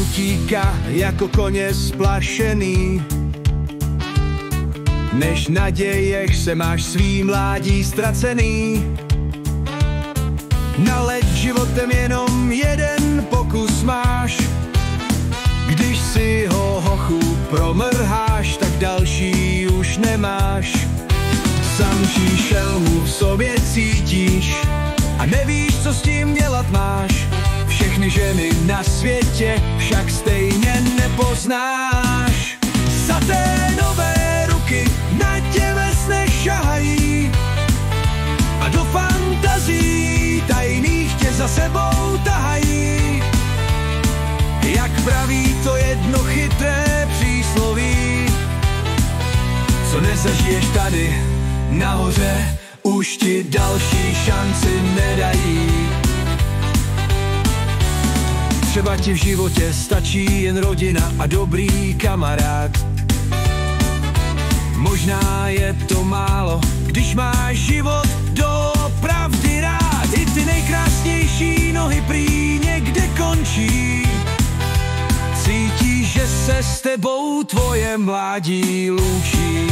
utíká jako koně splašený. Než nadějech se máš svý mládí ztracený. Na let životem jenom jeden pokus máš. Když si ho hochu promrháš, tak další už nemáš. Samší šelmu v sobě cítíš a nevíš, co s tím dělat máš. Všechny ženy na světě však stejně nepoznáš. Za té nové ruky na tě ve snech šahají a do fantazí tajných tě za sebou tahají. Jak praví to jedno chytré přísloví, co nezažiješ tady nahoře, už ti další šanci nedají. Třeba ti v životě stačí jen rodina a dobrý kamarád. Možná je to málo, když máš život doopravdy rád. I ty nejkrásnější nohy prý někde končí. Cítíš, že se s tebou tvoje mládí loučí.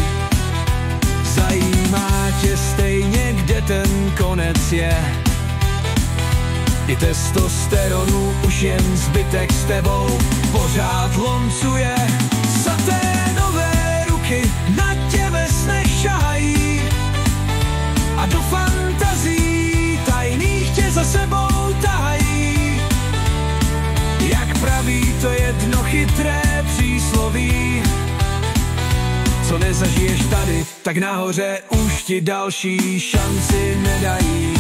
Zajímá tě stejně, kde ten konec je. I testosteronu už jen zbytek s tebou pořád loncuje. Za té nové ruky na tě ve snech šahají a do fantazí tajných tě za sebou tahají. Jak praví to jedno chytré přísloví, co nezažiješ tady, tak nahoře už ti další šanci nedají.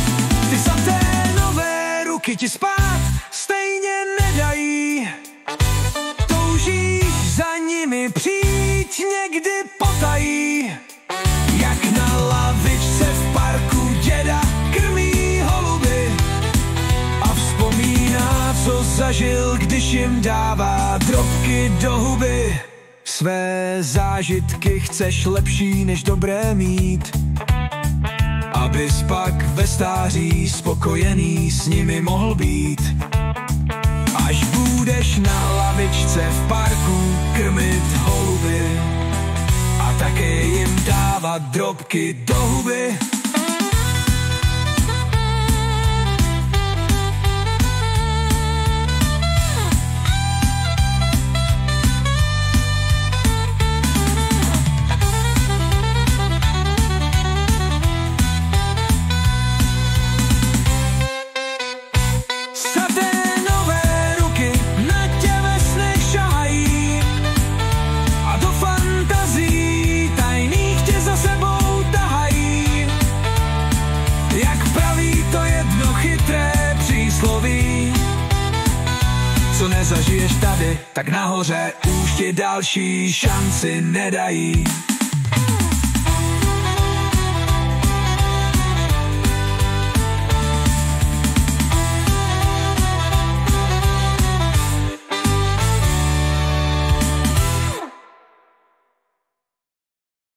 Ty za té nové ruky ti spát stejně nedají. Toužíš za nimi přijít někdy potají. Jak na lavičce v parku děda krmí holuby a vzpomíná, co zažil, když jim dává drobky do huby. Své zážitky chceš lepší než dobré mít, abys pak ve stáří spokojený s nimi mohl být. Až budeš na lavičce v parku krmit holuby a také jim dávat drobky do huby. Co nezažiješ tady, tak nahoře už ti další šanci nedají.